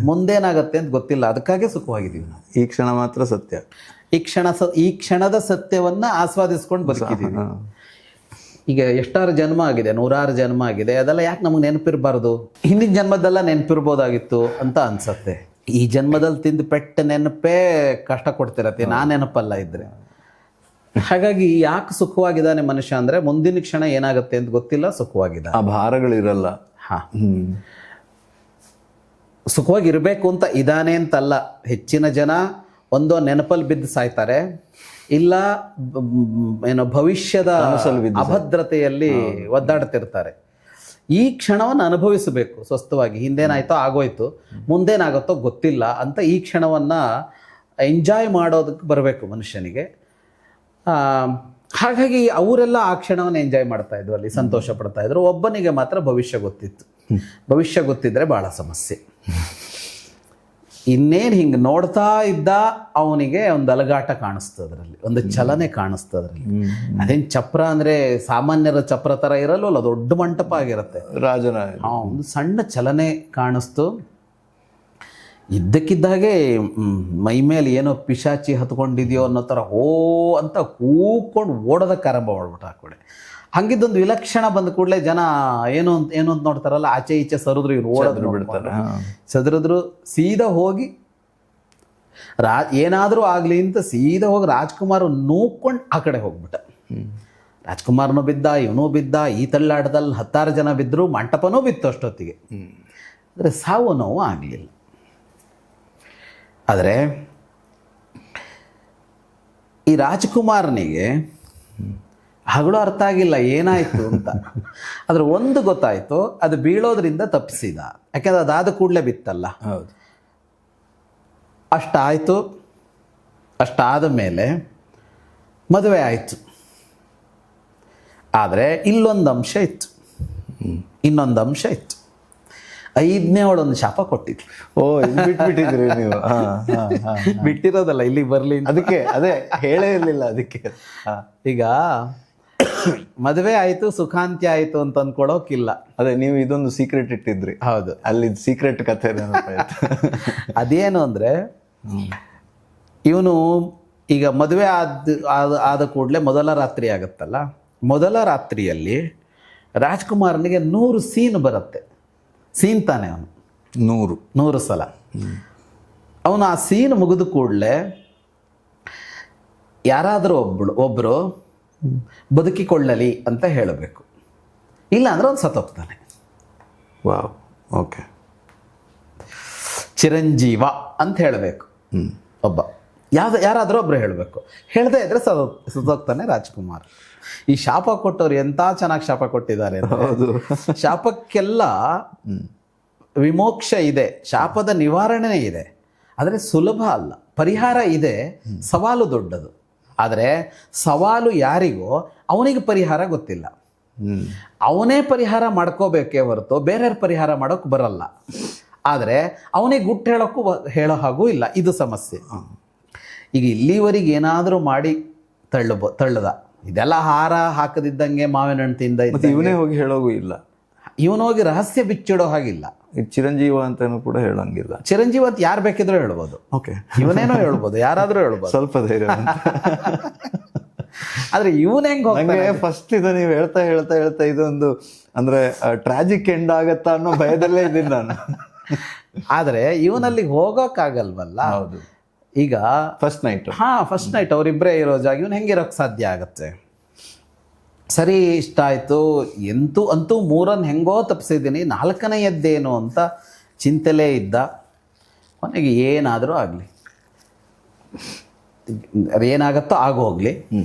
ಮುಂದೇನಾಗತ್ತೆ ಅಂತ ಗೊತ್ತಿಲ್ಲ. ಅದಕ್ಕಾಗೆ ಸುಖವಾಗಿದ್ದೀವಿ ನಾವು. ಈ ಕ್ಷಣ ಮಾತ್ರ ಸತ್ಯ. ಈ ಕ್ಷಣದ ಸತ್ಯವನ್ನು ಆಸ್ವಾದಿಸ್ಕೊಂಡು ಬದುಕಿದ್ದೀವಿ. ಈಗ ಎಷ್ಟಾರು ಜನ್ಮ ಆಗಿದೆ, 100 ಜನ್ಮ ಆಗಿದೆ, ಅದೆಲ್ಲ ಯಾಕೆ ನಮಗೆ ನೆನಪಿರಬಾರ್ದು? ಹಿಂದಿನ ಜನ್ಮದೆಲ್ಲ ನೆನಪಿರ್ಬೋದಾಗಿತ್ತು ಅಂತ ಅನ್ಸತ್ತೆ. ಈ ಜನ್ಮದಲ್ಲಿ ತಿಂದು ಪೆಟ್ಟ ನೆನಪೇ ಕಷ್ಟ ಕೊಡ್ತಿರತ್ತೆ, ನಾನು ನೆನಪಲ್ಲ ಇದ್ರೆ. ಹಾಗಾಗಿ ಯಾಕೆ ಸುಖವಾಗಿದ್ದಾನೆ ಮನುಷ್ಯ ಅಂದರೆ ಮುಂದಿನ ಕ್ಷಣ ಏನಾಗುತ್ತೆ ಅಂತ ಗೊತ್ತಿಲ್ಲ, ಸುಖವಾಗಿದ್ದಾನೆ. ಆ ಭಾರಗಳಿರಲ್ಲ. ಸುಖವಾಗಿರ್ಬೇಕು ಅಂತ ಇದ್ದಾನೆ ಅಂತಲ್ಲ. ಹೆಚ್ಚಿನ ಜನ ಒಂದೋ ನೆನಪಲ್ಲಿ ಬಿದ್ದು ಸಾಯ್ತಾರೆ, ಇಲ್ಲ ಏನೋ ಭವಿಷ್ಯದ ಅಭದ್ರತೆಯಲ್ಲಿ ಒದ್ದಾಡ್ತಿರ್ತಾರೆ. ಈ ಕ್ಷಣವನ್ನು ಅನುಭವಿಸಬೇಕು ಸ್ವಸ್ಥವಾಗಿ. ಹಿಂದೇನಾಯ್ತೋ ಆಗೋಯ್ತು, ಮುಂದೇನಾಗುತ್ತೋ ಗೊತ್ತಿಲ್ಲ ಅಂತ ಈ ಕ್ಷಣವನ್ನು ಎಂಜಾಯ್ ಮಾಡೋದಕ್ಕೆ ಬರಬೇಕು ಮನುಷ್ಯನಿಗೆ. ಹಾಗಾಗಿ ಅವರೆಲ್ಲ ಆ ಕ್ಷಣವನ್ನು ಎಂಜಾಯ್ ಮಾಡ್ತಾ ಇದ್ರು, ಅಲ್ಲಿ ಸಂತೋಷ ಪಡ್ತಾ ಇದ್ರು. ಒಬ್ಬನಿಗೆ ಮಾತ್ರ ಭವಿಷ್ಯ ಗೊತ್ತಿತ್ತು. ಭವಿಷ್ಯ ಗೊತ್ತಿದ್ರೆ ಭಾಳ ಸಮಸ್ಯೆ. ಇನ್ನೇನು ಹಿಂಗೆ ನೋಡ್ತಾ ಇದ್ದ ಅವನಿಗೆ ಒಂದು ಅಲಗಾಟ ಕಾಣಿಸ್ತು, ಅದರಲ್ಲಿ ಒಂದು ಚಲನೆ ಕಾಣಿಸ್ತು. ಅದರಲ್ಲಿ ಅದೇನು ಚಪ್ರ ಅಂದರೆ ಸಾಮಾನ್ಯರ ಚಪ್ರ ಥರ ಇರಲ್ವಲ್ಲ, ದೊಡ್ಡ ಮಂಟಪ ಆಗಿರುತ್ತೆ. ರಾಜನ ಒಂದು ಸಣ್ಣ ಚಲನೆ ಕಾಣಿಸ್ತು. ಇದ್ದಕ್ಕಿದ್ದಾಗೆ ಮೈ ಮೇಲೆ ಏನೋ ಪಿಶಾಚಿ ಹತ್ಕೊಂಡಿದೆಯೋ ಅನ್ನೋ ಥರ ಓ ಅಂತ ಕೂಕೊಂಡು ಓಡೋದಕ್ಕೆ ಆರಂಭ ಮಾಡ್ಬಿಟ್ಟು ಆ ಕಡೆ. ಹಂಗಿದ್ದೊಂದು ವಿಲಕ್ಷಣ ಬಂದ ಕೂಡಲೇ ಜನ ಏನು ಅಂತ ನೋಡ್ತಾರಲ್ಲ, ಆಚೆ ಈಚೆ ಸರಿದ್ರು, ಇವ್ರು ಓಡೋದ್ರು ಬಿಡ್ತಾರೆ. ಸದ್ರಿದ್ರು, ಸೀದಾ ಹೋಗಿ ಏನಾದರೂ ಆಗಲಿ ಅಂತ ಸೀದಾ ಹೋಗಿ ರಾಜ್ಕುಮಾರ್ ನೂಕೊಂಡು ಆ ಕಡೆ ಹೋಗ್ಬಿಟ್ಟ. ರಾಜ್ಕುಮಾರ್ನೂ ಬಿದ್ದ, ಇವನೂ ಬಿದ್ದ. ಈ ತಳ್ಳಾಟದಲ್ಲಿ 10 ಜನ ಬಿದ್ದರು, ಮಂಟಪನೂ ಬಿತ್ತು ಅಷ್ಟೊತ್ತಿಗೆ. ಅಂದರೆ ಸಾವು ನೋವು ಆಗಲಿಲ್ಲ. ಆದರೆ ಈ ರಾಜ್ಕುಮಾರನಿಗೆ ಹಗಳು ಅರ್ಥ ಆಗಿಲ್ಲ ಏನಾಯಿತು ಅಂತ. ಆದರೆ ಒಂದು ಗೊತ್ತಾಯಿತು, ಅದು ಬೀಳೋದ್ರಿಂದ ತಪ್ಪಿಸಿದ. ಯಾಕೆಂದ್ರೆ ಅದಾದ ಕೂಡಲೇ ಬಿತ್ತಲ್ಲ. ಹೌದು. ಅಷ್ಟಾಯಿತು. ಅಷ್ಟಾದ ಮೇಲೆ ಮದುವೆ ಆಯಿತು. ಆದರೆ ಇನ್ನೊಂದು ಅಂಶ ಇತ್ತು. 5ನೇ ಅವಳೊಂದು ಶಾಪ ಕೊಟ್ಟಿದ್ರು. ಓ, ಬಿಟ್ಬಿಟ್ಟಿದ್ರಿ ನೀವು? ಬಿಟ್ಟಿರೋದಲ್ಲ, ಇಲ್ಲಿಗೆ ಬರಲಿ ಅದಕ್ಕೆ. ಅದೇ ಹೇಳೇ ಇರಲಿಲ್ಲ ಅದಕ್ಕೆ. ಈಗ ಮದುವೆ ಆಯಿತು, ಸುಖಾಂತ್ಯ ಆಯಿತು ಅಂತ ಅಂದ್ಕೊಳೋಕಿಲ್ಲ. ಅದೇ ನೀವು ಇದೊಂದು ಸೀಕ್ರೆಟ್ ಇಟ್ಟಿದ್ರಿ. ಹೌದು, ಅಲ್ಲಿ ಸೀಕ್ರೆಟ್ ಕಥೆ ಅದೇನು ಅಂದರೆ, ಇವನು ಈಗ ಮದುವೆ ಆದ ಕೂಡಲೇ ಮೊದಲ ರಾತ್ರಿ ಆಗುತ್ತಲ್ಲ, ಮೊದಲ ರಾತ್ರಿಯಲ್ಲಿ ರಾಜ್ಕುಮಾರನಿಗೆ 100 ಸೀನ್ ಬರುತ್ತೆ. ಸೀನ್ ತಾನೆ ಅವನು 100 ಸಲ. ಅವನು ಆ ಸೀನ್ ಮುಗಿದ ಕೂಡಲೇ ಯಾರಾದರೂ ಒಬ್ಬರು ಬದುಕಿಕೊಳ್ಳಲಿ ಅಂತ ಹೇಳಬೇಕು, ಇಲ್ಲ ಅಂದ್ರೆ ಅವ್ನು ಸತ್ತೋಗ್ತಾನೆ. Wow, okay. ಚಿರಂಜೀವ ಅಂತ ಹೇಳಬೇಕು ಒಬ್ಬ, ಯಾರಾದರೂ ಒಬ್ರು ಹೇಳಬೇಕು. ಹೇಳದೇ ಇದ್ರೆ ಸದೋಗ್ತಾನೆ ರಾಜ್ಕುಮಾರ್. ಈ ಶಾಪ ಕೊಟ್ಟವ್ರು ಎಂತ ಚೆನ್ನಾಗಿ ಶಾಪ ಕೊಟ್ಟಿದ್ದಾರೆ. ಹೌದು. ಶಾಪಕ್ಕೆಲ್ಲ ವಿಮೋಕ್ಷ ಇದೆ, ಶಾಪದ ನಿವಾರಣೆ ಇದೆ, ಆದರೆ ಸುಲಭ ಅಲ್ಲ. ಪರಿಹಾರ ಇದೆ, ಸವಾಲು ದೊಡ್ಡದು. ಆದರೆ ಸವಾಲು ಯಾರಿಗೋ ಅವನಿಗೆ ಪರಿಹಾರ ಗೊತ್ತಿಲ್ಲ. ಅವನೇ ಪರಿಹಾರ ಮಾಡ್ಕೋಬೇಕೇ ಹೊರತು ಬೇರೆಯವ್ರ ಪರಿಹಾರ ಮಾಡೋಕೆ ಬರಲ್ಲ. ಆದರೆ ಅವನಿಗೆ ಗುಟ್ಟು ಹೇಳೋ ಹಾಗೂ ಇಲ್ಲ. ಇದು ಸಮಸ್ಯೆ. ಈಗ ಇಲ್ಲಿವರೆಗೆ ಏನಾದರೂ ಮಾಡಿ ತಳ್ಳದ, ಇದೆಲ್ಲ ಹಾರ ಹಾಕದಿದ್ದಂಗೆ ಮಾವಿನ ಹಣ್ಣು ತಿಂದ, ಇವನೇ ಹೋಗಿ ಹೇಳೋಗೂ ಇಲ್ಲ, ಇವನೋಗಿ ರಹಸ್ಯ ಬಿಚ್ಚಿಡೋ ಹಾಗಿಲ್ಲ. ಚಿರಂಜೀವ ಅಂತಾನು ಕೂಡ ಹೇಳಂಗಿಲ್ಲ. ಚಿರಂಜೀವ ಅಂತ ಯಾರು ಬೇಕಿದ್ರೂ ಹೇಳ್ಬೋದು. ಓಕೆ, ಇವನೇನೋ ಹೇಳ್ಬೋದು, ಯಾರಾದ್ರೂ ಹೇಳ್ಬೋದು, ಸ್ವಲ್ಪ ಧೈರ್ಯ. ಆದ್ರೆ ಇವನ್ ಹೆಂಗ್ ನಂಗೆ ಫಸ್ಟ್ ಇದು ನೀವು ಹೇಳ್ತಾ ಹೇಳ್ತಾ ಹೇಳ್ತಾ ಇದೊಂದು ಅಂದ್ರೆ ಟ್ರಾಜಿಕ್ ಎಂಡ್ ಆಗತ್ತಾ ಅನ್ನೋ ಭಯದಲ್ಲೇ ಇದ್ದೀನಿ ನಾನು. ಆದ್ರೆ ಇವನಲ್ಲಿ ಹೋಗೋಕ್ಕಾಗಲ್ವಲ್ಲ. ಹೌದು. ಈಗ ಫಸ್ಟ್ ನೈಟ್ ಅವರಿಬ್ಬರೇ ಇರೋ ಜಾಗ ಇವನ್ ಹೆಂಗಿರೋಕ್ ಸಾಧ್ಯ ಆಗತ್ತೆ? ಸರಿ, ಇಷ್ಟ ಆಯ್ತು, ಅಂತೂ 3 ಹೆಂಗೋ ತಪ್ಪಿಸಿದ್ದೀನಿ, 4ನೇಯದ್ದೇನು ಅಂತ ಚಿಂತೆಲೇ ಇದ್ದ. ಕೊನೆಗೆ ಏನಾದರೂ ಆಗಲಿ, ಅದೇನಾಗತ್ತೋ ಆಗೋಗ್ಲಿ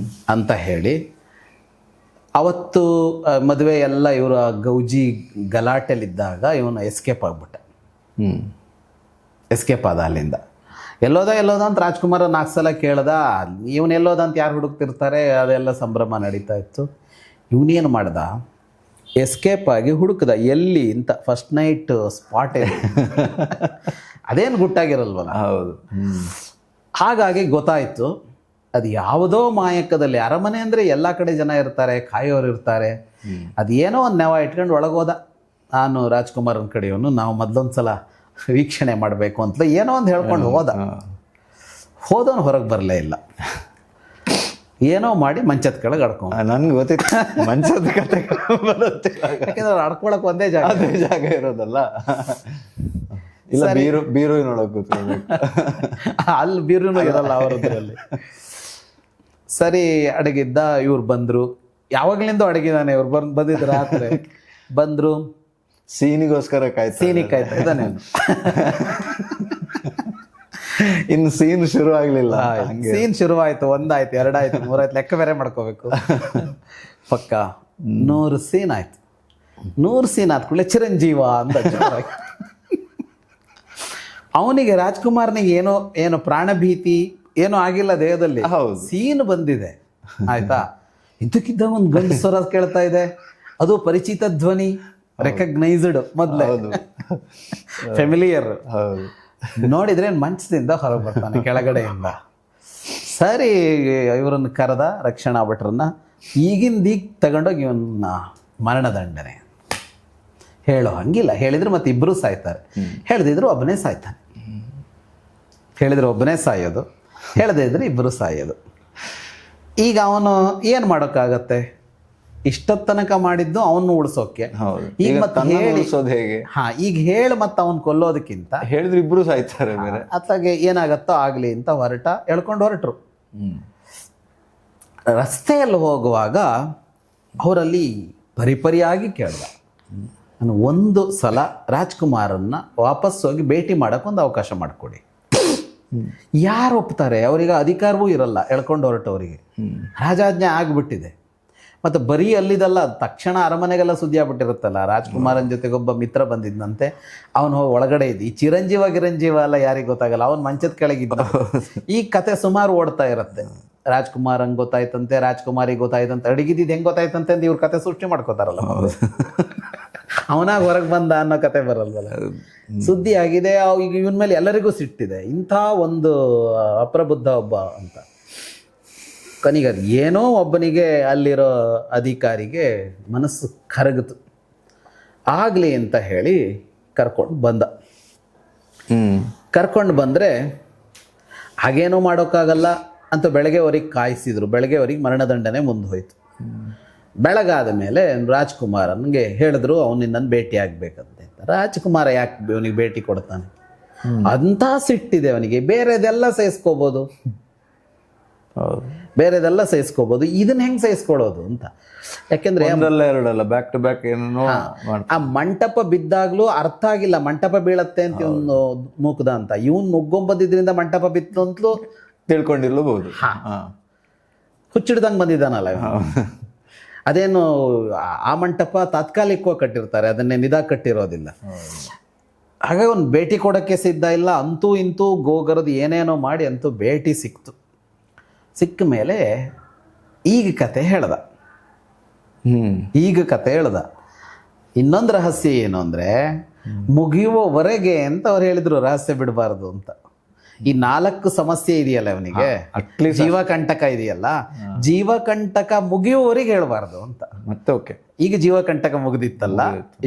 ಅಂತ ಹೇಳಿ ಅವತ್ತು ಮದುವೆ ಎಲ್ಲ ಇವರು ಗೌಜಿ ಗಲಾಟೆಲಿದ್ದಾಗ ಇವನು ಎಸ್ಕೇಪ್ ಆಗ್ಬಿಟ್ಟ. ಎಸ್ಕೇಪ್ ಆದ ಅಲ್ಲಿಂದ. ಎಲ್ಲೋದ ಅಂತ ರಾಜ್ಕುಮಾರ್ 4 ಸಲ ಕೇಳ್ದ. ಇವನು ಎಲ್ಲೋದ ಅಂತ ಯಾರು ಹುಡುಕ್ತಿರ್ತಾರೆ, ಅದೆಲ್ಲ ಸಂಭ್ರಮ ನಡೀತಾ ಇತ್ತು. ಇವನೇನು ಮಾಡ್ದ, ಎಸ್ಕೇಪ್ ಆಗಿ ಹುಡುಕ್ದ ಎಲ್ಲಿ ಅಂತ. ಫಸ್ಟ್ ನೈಟ್ ಸ್ಪಾಟ್ ಅದೇನು ಗುಟ್ಟಾಗಿರಲ್ವಲ್ಲ. ಹೌದು. ಹಾಗಾಗಿ ಗೊತ್ತಾಯಿತು ಅದು ಯಾವುದೋ ಮಾಯಕದಲ್ಲಿ. ಅರಮನೆ ಅಂದರೆ ಎಲ್ಲ ಕಡೆ ಜನ ಇರ್ತಾರೆ, ಕಾಯೋರು ಇರ್ತಾರೆ. ಅದೇನೋ ಒಂದು ನೆವ ಇಟ್ಕೊಂಡು ಒಳಗೋದ. ನಾನು ರಾಜ್ಕುಮಾರನ ಕಡೆಯವನು, ನಾವು ಮೊದಲೊಂದ್ಸಲ ವೀಕ್ಷಣೆ ಮಾಡಬೇಕು ಅಂತ ಏನೋ ಒಂದು ಹೇಳ್ಕೊಂಡು ಹೋದವನು ಹೊರಗೆ ಬರಲೇ ಇಲ್ಲ. ಏನೋ ಮಾಡಿ ಮಂಚದ ಕೆಳಗೆ ಅಡ್ಕೊಂಡು. ನನ್ಗೆ ಗೊತ್ತಿತ್ತು ಮಂಚದ ಕತೆ ಬರುತ್ತೆ, ಯಾಕೆಂದ್ರೆ ಅಡ್ಕೊಳಕ್ ಒಂದೇ ಜಾಗ ಇರೋದಲ್ಲ. ಇಲ್ಲ, ಬೀರುವಿನೊಳಗೆ ಕೂತ್ಕೊಳ್ಬೇಕು. ಅಲ್ಲಿ ಬೀರುನು ಇರಲ್ಲ ಅವರದ್ರಲ್ಲಿ. ಸರಿ, ಅಡಗಿದ್ದ. ಇವ್ರು ಬಂದ್ರು. ಯಾವಾಗ್ಲಿಂದ ಅಡಗಿದಾನೆ. ಇವ್ರು ಬಂದಿದ್ರು ರಾತ್ರಿ. ಬಂದ್ರು, ಸೀನಿಗೋಸ್ಕರ ಕಾಯ್ತಾ ಇದ್ದಾನೆ. ಇನ್ನು ಸೀನ್ ಶುರು ಆಗ್ಲಿಲ್ಲ. ಸೀನ್ ಶುರುವಾಯ್ತು, 1 ಆಯ್ತು, 2 ಆಯ್ತು, 3 ಆಯ್ತು, ಲೆಕ್ಕ ಬೇರೆ ಮಾಡ್ಕೋಬೇಕು. ಪಕ್ಕ 100 ಸೀನ್ ಆಯ್ತು. 100 ಸೀನ್ ಆದ ಕೂಡಲೇ ಚಿರಂಜೀವ ಅಂತ ಅವನಿಗೆ ರಾಜ್ಕುಮಾರ್ನಿಗೆ ಏನೋ ಪ್ರಾಣಭೀತಿ ಏನೋ ಆಗಿಲ್ಲ ದೇಹದಲ್ಲಿ. ಸೀನ್ ಬಂದಿದೆ ಆಯ್ತಾ. ಇದಕ್ಕಿದ್ದ ಒಂದು ಗಂಡು ಸ್ವರ ಕೇಳ್ತಾ ಇದೆ, ಅದು ಪರಿಚಿತ ಧ್ವನಿ, ರೆಕಗ್ನೈಸ್ಡ್, ಮೊದಲೇ ಫೆಮಿಲಿಯರ್. ನೋಡಿದ್ರೆ ಮಂಚದಿಂದ ಹೊರಗೆ ಬರ್ತಾನೆ ಕೆಳಗಡೆಯಿಂದ. ಸರಿ, ಇವರನ್ನು ಕರೆದ ರಕ್ಷಣಾ ಭಟ್ರನ್ನ. ಈಗಿಂದೀಗ ತಗೊಂಡೋಗಿ ಇವನ್ನ ಮರಣದಂಡನೆ ಹೇಳೋ ಹಂಗಿಲ್ಲ. ಹೇಳಿದ್ರೆ ಮತ್ತೆ ಇಬ್ಬರು ಸಾಯ್ತಾರೆ, ಹೇಳ್ದಿದ್ರು ಒಬ್ಬನೇ ಸಾಯ್ತಾನೆ. ಹೇಳಿದ್ರೆ ಒಬ್ಬನೇ ಸಾಯೋದು, ಹೇಳದೇ ಇದ್ರೆ ಇಬ್ಬರು ಸಾಯೋದು. ಈಗ ಅವನು ಏನು ಮಾಡೋಕ್ಕಾಗತ್ತೆ? ಇಷ್ಟೊತ್ತು ತನಕ ಮಾಡಿದ್ದು ಅವನು ಉಳಿಸೋಕೆ. ಈಗ ಮತ್ತೆ ಹೇಗೆ? ಈಗ ಹೇಳಿ ಮತ್ತೆ ಅವನ್ ಕೊಲ್ಲೋದಕ್ಕಿಂತ ಹೇಳಿದ್ರೆ ಇಬ್ರು ಸಾಯ್ತಾರೆ. ಅತ್ತಾಗೆ ಏನಾಗತ್ತೋ ಆಗ್ಲಿ ಅಂತ ಎಳ್ಕೊಂಡು ಹೊರಟ್ರು. ರಸ್ತೆಯಲ್ಲಿ ಹೋಗುವಾಗ ಅವರಲ್ಲಿ ಪರಿಪರಿಯಾಗಿ ಕೇಳ್ದ. ನಾನು ಒಂದು ಸಲ ರಾಜ್ಕುಮಾರನ್ನ ವಾಪಸ್ ಹೋಗಿ ಭೇಟಿ ಮಾಡೋಕ್ಕೊಂದು ಅವಕಾಶ ಮಾಡಿಕೊಡಿ. ಯಾರು ಒಪ್ತಾರೆ? ಅವರಿಗೆ ಅಧಿಕಾರವೂ ಇರಲ್ಲ ಎಳ್ಕೊಂಡು ಹೊರಟವರಿಗೆ. ರಾಜಾಜ್ಞೆ ಆಗಿಬಿಟ್ಟಿದೆ. ಮತ್ತು ಬರೀ ಅಲ್ಲಿದಲ್ಲ, ತಕ್ಷಣ ಅರಮನೆಗೆಲ್ಲ ಸುದ್ದಿ ಆಗ್ಬಿಟ್ಟಿರುತ್ತಲ್ಲ. ರಾಜ್ಕುಮಾರನ ಜೊತೆಗೆ ಒಬ್ಬ ಮಿತ್ರ ಬಂದಿದ್ದಂತೆ, ಅವನು ಒಳಗಡೆ ಇದ್ದು. ಈ ಚಿರಂಜೀವ ಎಲ್ಲ ಯಾರಿಗೆ ಗೊತ್ತಾಗಲ್ಲ, ಅವನು ಮಂಚದ ಕೆಳಗಿದ್ದ. ಈ ಕತೆ ಸುಮಾರು ಓಡ್ತಾ ಇರುತ್ತೆ. ರಾಜ್ಕುಮಾರಂಗೆ ಗೊತ್ತಾಯ್ತಂತೆ, ರಾಜ್ಕುಮಾರಿಗೆ ಗೊತ್ತಾಯ್ತಂತೆ, ಅಡಗಿದ್ದು ಹೆಂಗೆ ಗೊತ್ತಾಯ್ತಂತೆ ಅಂತ ಇವ್ರ ಕತೆ ಸೃಷ್ಟಿ ಮಾಡ್ಕೋತಾರಲ್ಲ. ಅವನಾಗ ಹೊರಗೆ ಬಂದ ಅನ್ನೋ ಕತೆ ಬರಲ್ವಲ್ಲ. ಸುದ್ದಿ ಆಗಿದೆ. ಈಗ ಇವನ ಮೇಲೆ ಎಲ್ಲರಿಗೂ ಸಿಟ್ಟಿದೆ, ಇಂಥ ಒಂದು ಅಪ್ರಬುದ್ಧ ಒಬ್ಬ ಅಂತ. ಕೊನೆಗೆ ಏನೋ ಒಬ್ಬನಿಗೆ ಅಲ್ಲಿರೋ ಅಧಿಕಾರಿಗೆ ಮನಸ್ಸು ಕರಗಿತು. ಆಗಲಿ ಅಂತ ಹೇಳಿ ಕರ್ಕೊಂಡು ಬಂದ. ಕರ್ಕೊಂಡು ಬಂದರೆ ಹಾಗೇನೂ ಮಾಡೋಕ್ಕಾಗಲ್ಲ ಅಂತ ಬೆಳಗ್ಗೆವರೆಗೆ ಕಾಯಿಸಿದ್ರು. ಬೆಳಗ್ಗೆವರೆಗೆ ಮರಣದಂಡನೆ ಮುಂದೆ ಹೋಯ್ತು. ಬೆಳಗಾದ ಮೇಲೆ ರಾಜ್ಕುಮಾರನಿಗೆ ಹೇಳಿದ್ರು, ಅವನು ನಿನ್ನನ್ನು ಭೇಟಿ ಆಗಬೇಕಂತೆ. ರಾಜ್ಕುಮಾರ ಯಾಕೆ ಅವನಿಗೆ ಭೇಟಿ ಕೊಡ್ತಾನೆ? ಅಂಥ ಸಿಟ್ಟಿದೆ ಅವನಿಗೆ. ಬೇರೆದೆಲ್ಲ ಸಹಿಸ್ಕೋಬೋದು, ಹೌದು. ಬೇರೆದೆಲ್ಲ ಸಹಿಸ್ಕೋಬೋದು, ಇದನ್ನ ಹೆಂಗೆ ಸಹಿಸ್ಕೊಳ್ಳೋದು ಅಂತ. ಯಾಕೆಂದ್ರೆ ಒಂದಲ್ಲ ಎರಡಲ್ಲ, ಬ್ಯಾಕ್ ಟು ಬ್ಯಾಕ್ ಏನೇನೋ ಆ ಮಂಟಪ ಬಿದ್ದಾಗ್ಲೂ ಅರ್ಥ ಆಗಿಲ್ಲ ಮಂಟಪ ಬೀಳತ್ತೆ ಅಂತ ಇವನು ಮುಗ್ದ ಅಂತ. ಇವನ್ ನುಗ್ಗೊಂಬಂದಿದ್ರಿಂದ ಮಂಟಪ ಬಿತ್ತು ಅಂತಲೂ ತಿಳ್ಕೊಂಡಿರ್ಲಬಹುದು. ಹುಚ್ಚಿಡ್ದಂಗೆ ಬಂದಿದ್ದಾನಲ್ಲ ಇವ. ಅದೇನು ಆ ಮಂಟಪ ತಾತ್ಕಾಲಿಕವಾಗಿ ಕಟ್ಟಿರ್ತಾರೆ, ಅದನ್ನೇ ನಿಧಾನ ಕಟ್ಟಿರೋದಿಲ್ಲ. ಹಾಗಾಗಿ ಒಂದು ಭೇಟಿ ಕೊಡೋಕ್ಕೆ ಸಿದ್ಧ ಇಲ್ಲ. ಅಂತೂ ಇಂತೂ ಗೋಗರದು ಏನೇನೋ ಮಾಡಿ ಅಂತೂ ಭೇಟಿ ಸಿಕ್ತು. ಸಿಕ್ಕ ಮೇಲೆ ಈಗ ಕತೆ ಹೇಳ್ದ. ಈಗ ಕತೆ ಹೇಳ್ದ. ಇನ್ನೊಂದು ರಹಸ್ಯ ಏನು ಅಂದರೆ, ಮುಗಿಯುವವರೆಗೆ ಅಂತ ಅವ್ರು ಹೇಳಿದ್ರು ರಹಸ್ಯ ಬಿಡಬಾರ್ದು ಅಂತ. ಈ 4 ಸಮಸ್ಯೆ ಇದೆಯಲ್ಲ ಅವನಿಗೆ, ಜೀವಕಂಟಕ ಇದೆಯಲ್ಲ, ಜೀವಕಂಟಕ ಮುಗಿಯುವವರೆಗೆ ಹೇಳಬಾರ್ದು ಅಂತ. ಮತ್ತೆ ಓಕೆ, ಈಗ ಜೀವಕಂಟಕ ಮುಗಿದಿತ್ತಲ್ಲ,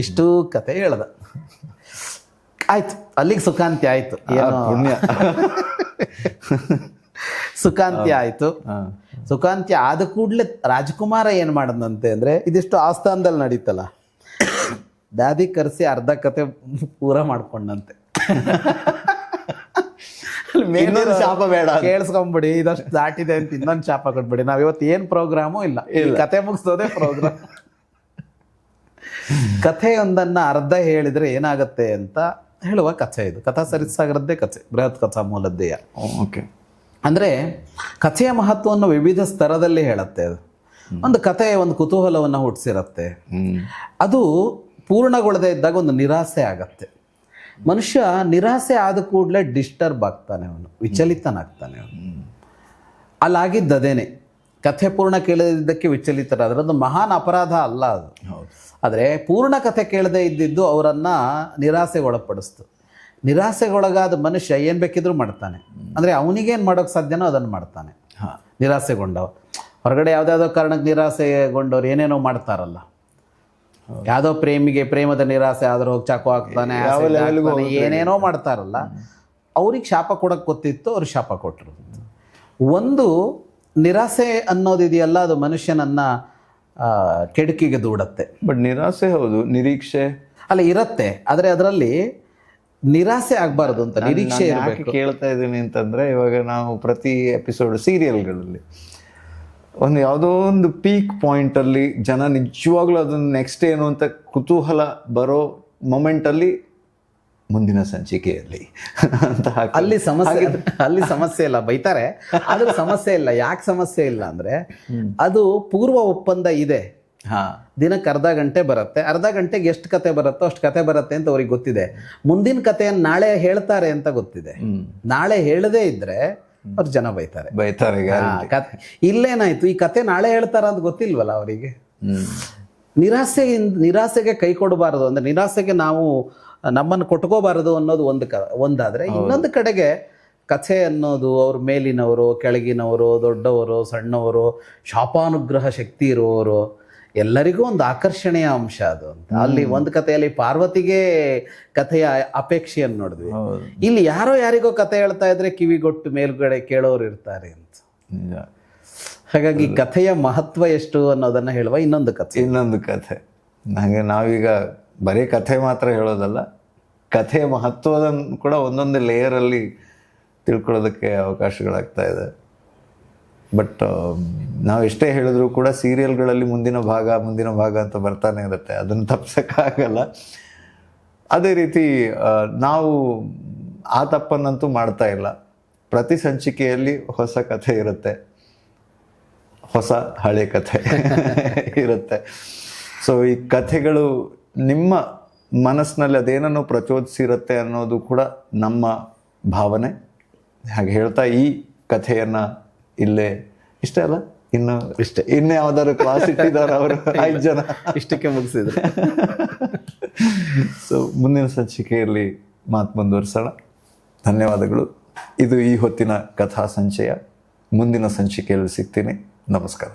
ಇಷ್ಟು ಕತೆ ಹೇಳ್ದ. ಆಯ್ತು, ಅಲ್ಲಿಗೆ ಸುಖಾಂತ್ಯ ಆಯ್ತು. ಏನೋ ಪುಣ್ಯ. ಸುಖಾಂತ್ಯ ಆಯ್ತು. ಸುಖಾಂತ್ಯ ಆದ ಕೂಡಲೇ ರಾಜ್ಕುಮಾರ ಏನ್ ಮಾಡದಂತೆ ಅಂದ್ರೆ, ಇದಿಷ್ಟು ಆಸ್ಥಾನದಲ್ಲಿ ನಡೀತಲ್ಲ, ದಾದಿ ಕರೆಸಿ ಅರ್ಧ ಕತೆ ಪೂರ ಮಾಡ್ಕೊಂಡಂತೆ. ಇನ್ನೊಂದು ಶಾಪ ಬೇಡ, ಕೇಳಿಸ್ಕೊಂಬಿಡಿ, ಇದಷ್ಟು ದಾಟಿದೆ ಅಂತ ಇನ್ನೊಂದು ಶಾಪ ಕೊಟ್ಬಿಡಿ. ನಾವ್ ಇವತ್ತು ಏನ್ ಪ್ರೋಗ್ರಾಮು ಇಲ್ಲ, ಕತೆ ಮುಗಿಸೋದೇ ಪ್ರೋಗ್ರಾಮ್. ಕಥೆಯೊಂದನ್ನ ಅರ್ಧ ಹೇಳಿದ್ರೆ ಏನಾಗತ್ತೆ ಅಂತ ಹೇಳುವ ಕಥೆ ಇದು. ಕಥಾ ಸರಿಸಾಗರದ್ದೇ ಕಥೆ, ಬೃಹತ್ ಕಥಾ ಮೂಲದ್ದೇ. ಓಕೆ, ಅಂದ್ರೆ ಕಥೆಯ ಮಹತ್ವವನ್ನು ವಿವಿಧ ಸ್ತರದಲ್ಲಿ ಹೇಳುತ್ತೆ ಅದು. ಒಂದು ಕಥೆ ಒಂದು ಕುತೂಹಲವನ್ನು ಹುಟ್ಟಿಸಿರತ್ತೆ. ಅದು ಪೂರ್ಣಗೊಳ್ಳದೆ ಇದ್ದಾಗ ಒಂದು ನಿರಾಸೆ ಆಗತ್ತೆ. ಮನುಷ್ಯ ನಿರಾಸೆ ಆದ ಕೂಡಲೇ ಡಿಸ್ಟರ್ಬ್ ಆಗ್ತಾನೆ, ಅವನು ವಿಚಲಿತನಾಗ್ತಾನೆ. ಅವನು ಅಲ್ಲಾಗಿದ್ದದೇನೆ. ಕಥೆ ಪೂರ್ಣ ಕೇಳದಿದ್ದಕ್ಕೆ ವಿಚಲಿತರಾದ್ರೆ ಅದು ಮಹಾನ್ ಅಪರಾಧ ಅಲ್ಲ ಅದು. ಆದರೆ ಪೂರ್ಣ ಕಥೆ ಕೇಳದೇ ಇದ್ದಿದ್ದು ಅವರನ್ನು ನಿರಾಸೆಗೊಳಪಡಿಸ್ತು. ನಿರಾಸೆಗೊಳಗಾದ ಮನುಷ್ಯ ಏನು ಬೇಕಿದ್ರೂ ಮಾಡ್ತಾನೆ. ಅಂದರೆ ಅವನಿಗೇನು ಮಾಡೋಕ್ಕೆ ಸಾಧ್ಯನೋ ಅದನ್ನು ಮಾಡ್ತಾನೆ. ನಿರಾಸೆಗೊಂಡವ ಹೊರಗಡೆ ಯಾವುದ್ಯಾವುದೋ ಕಾರಣಕ್ಕೆ ನಿರಾಸೆಗೊಂಡವ್ರು ಏನೇನೋ ಮಾಡ್ತಾರಲ್ಲ. ಯಾವುದೋ ಪ್ರೇಮದ ನಿರಾಸೆ ಆದ್ರೆ ಹೋಗಿ ಚಾಕು ಹಾಕ್ತಾನೆ, ಏನೇನೋ ಮಾಡ್ತಾರಲ್ಲ. ಅವ್ರಿಗೆ ಶಾಪ ಕೊಡೋಕ್ಕೆ ಗೊತ್ತಿತ್ತು, ಅವ್ರಿಗೆ ಶಾಪ ಕೊಟ್ಟರು. ಒಂದು ನಿರಾಸೆ ಅನ್ನೋದಿದೆಯಲ್ಲ, ಅದು ಮನುಷ್ಯನನ್ನ ಕೆಡುಕಿಗೆ ದೂಡತ್ತೆ. ಬಟ್ ನಿರಾಸೆ ಹೌದು, ನಿರೀಕ್ಷೆ ಅಲ್ಲ ಇರತ್ತೆ, ಆದರೆ ಅದರಲ್ಲಿ ನಿರಾಸೆ ಆಗಬಾರ್ದು ಅಂತ ನಿರೀಕ್ಷೆ ಇರಬೇಕು. ಕೇಳ್ತಾ ಇದ್ದೀನಿ ಅಂತಂದ್ರೆ, ಇವಾಗ ನಾವು ಪ್ರತಿ ಎಪಿಸೋಡ್ ಸೀರಿಯಲ್ಗಳಲ್ಲಿ ಯಾವುದೋ ಒಂದು ಪೀಕ್ ಪಾಯಿಂಟ್ ಅಲ್ಲಿ ಜನ ನಿಜವಾಗ್ಲೂ ಅದನ್ನ ನೆಕ್ಸ್ಟ್ ಏನು ಅಂತ ಕುತೂಹಲ ಬರೋ ಮೊಮೆಂಟ್ ಅಲ್ಲಿ ಮುಂದಿನ ಸಂಚಿಕೆಯಲ್ಲಿ ಅಂತ ಅಲ್ಲಿ ಸಮಸ್ಯೆ ಇಲ್ಲ, ಬೈತಾರೆ, ಆದ್ರೂ ಸಮಸ್ಯೆ ಇಲ್ಲ. ಯಾಕೆ ಸಮಸ್ಯೆ ಇಲ್ಲ ಅಂದ್ರೆ, ಅದು ಪೂರ್ವ ಒಪ್ಪಂದ ಇದೆ. ದಿನಕ್ಕೆ ಅರ್ಧ ಗಂಟೆ ಬರುತ್ತೆ, ಅರ್ಧ ಗಂಟೆಗೆ ಎಷ್ಟು ಕತೆ ಬರುತ್ತೋ ಅಷ್ಟು ಕತೆ ಬರುತ್ತೆ ಅಂತ ಅವ್ರಿಗೆ ಗೊತ್ತಿದೆ. ಮುಂದಿನ ಕಥೆಯನ್ನು ನಾಳೆ ಹೇಳ್ತಾರೆ ಅಂತ ಗೊತ್ತಿದೆ. ನಾಳೆ ಹೇಳದೇ ಇದ್ರೆ ಅವ್ರು ಜನ ಬೈತಾರೆ. ಇಲ್ಲೇನಾಯ್ತು, ಈ ಕತೆ ನಾಳೆ ಹೇಳ್ತಾರ ಅಂತ ಗೊತ್ತಿಲ್ವಲ್ಲ ಅವರಿಗೆ. ನಿರಾಸೆಗೆ ಕೈ ಕೊಡಬಾರದು, ಅಂದ್ರೆ ನಿರಾಸೆಗೆ ನಾವು ನಮ್ಮನ್ನು ಕೊಟ್ಕೋಬಾರದು ಅನ್ನೋದು ಒಂದಾದ್ರೆ, ಇನ್ನೊಂದು ಕಡೆಗೆ ಕಥೆ ಅನ್ನೋದು ಅವ್ರ ಮೇಲಿನವರು, ಕೆಳಗಿನವರು, ದೊಡ್ಡವರು, ಸಣ್ಣವರು, ಶಾಪಾನುಗ್ರಹ ಶಕ್ತಿ ಇರುವವರು ಎಲ್ಲರಿಗೂ ಒಂದು ಆಕರ್ಷಣೆಯ ಅಂಶ ಅದು ಅಂತ. ಅಲ್ಲಿ ಒಂದು ಕಥೆಯಲ್ಲಿ ಪಾರ್ವತಿಗೆ ಕಥೆಯ ಅಪೇಕ್ಷೆಯನ್ನು ನೋಡಿದ್ವಿ. ಇಲ್ಲಿ ಯಾರಿಗೋ ಕಥೆ ಹೇಳ್ತಾ ಇದ್ರೆ ಕಿವಿಗೊಟ್ಟು ಮೇಲ್ಗಡೆ ಕೇಳೋರು ಇರ್ತಾರೆ ಅಂತ. ಹಾಗಾಗಿ ಕಥೆಯ ಮಹತ್ವ ಎಷ್ಟು ಅನ್ನೋದನ್ನ ಹೇಳುವ ಇನ್ನೊಂದು ಕಥೆ. ಹಾಗೆ ನಾವೀಗ ಬರೀ ಕಥೆ ಮಾತ್ರ ಹೇಳೋದಲ್ಲ, ಕಥೆಯ ಮಹತ್ವದನ್ನು ಕೂಡ ಒಂದೊಂದು ಲೇಯರಲ್ಲಿ ತಿಳ್ಕೊಳ್ಳೋದಕ್ಕೆ ಅವಕಾಶಗಳಾಗ್ತಾ ಇದೆ. ಬಟ್ ನಾವು ಎಷ್ಟೇ ಹೇಳಿದ್ರು ಕೂಡ ಸೀರಿಯಲ್ಗಳಲ್ಲಿ ಮುಂದಿನ ಭಾಗ ಅಂತ ಬರ್ತಾನೆ ಇರುತ್ತೆ, ಅದನ್ನು ತಪ್ಸಕ್ಕಾಗಲ್ಲ. ಅದೇ ರೀತಿ ನಾವು ಆ ತಪ್ಪನ್ನಂತೂ ಮಾಡ್ತಾ ಇಲ್ಲ. ಪ್ರತಿ ಸಂಚಿಕೆಯಲ್ಲಿ ಹೊಸ ಕಥೆ ಇರುತ್ತೆ, ಹೊಸ ಹಳೆ ಕಥೆ ಇರುತ್ತೆ. ಸೊ ಈ ಕಥೆಗಳು ನಿಮ್ಮ ಮನಸ್ಸಿನಲ್ಲಿ ಅದೇನನ್ನು ಪ್ರಚೋದಿಸಿರುತ್ತೆ ಅನ್ನೋದು ಕೂಡ ನಮ್ಮ ಭಾವನೆ. ಹಾಗೆ ಹೇಳ್ತಾ ಈ ಕಥೆಯನ್ನು ಇಲ್ಲೇ ಇಷ್ಟೇ ಅಲ್ಲ, ಇನ್ನು ಯಾವ್ದಾದ್ರು ಕ್ಲಾಸ್ ಇಟ್ಟಿದ್ದಾರೆ ಅವರು 5 ಜನ, ಇಷ್ಟಕ್ಕೆ ಮುಗಿಸಿದ್ರು. ಸೊ ಮುಂದಿನ ಸಂಚಿಕೆಯಲ್ಲಿ ಮಾತು ಮುಂದುವರಿಸೋಣ. ಧನ್ಯವಾದಗಳು. ಇದು ಈ ಹೊತ್ತಿನ ಕಥಾ ಸಂಚಯ. ಮುಂದಿನ ಸಂಚಿಕೆಯಲ್ಲಿ ಸಿಗ್ತೀನಿ. ನಮಸ್ಕಾರ.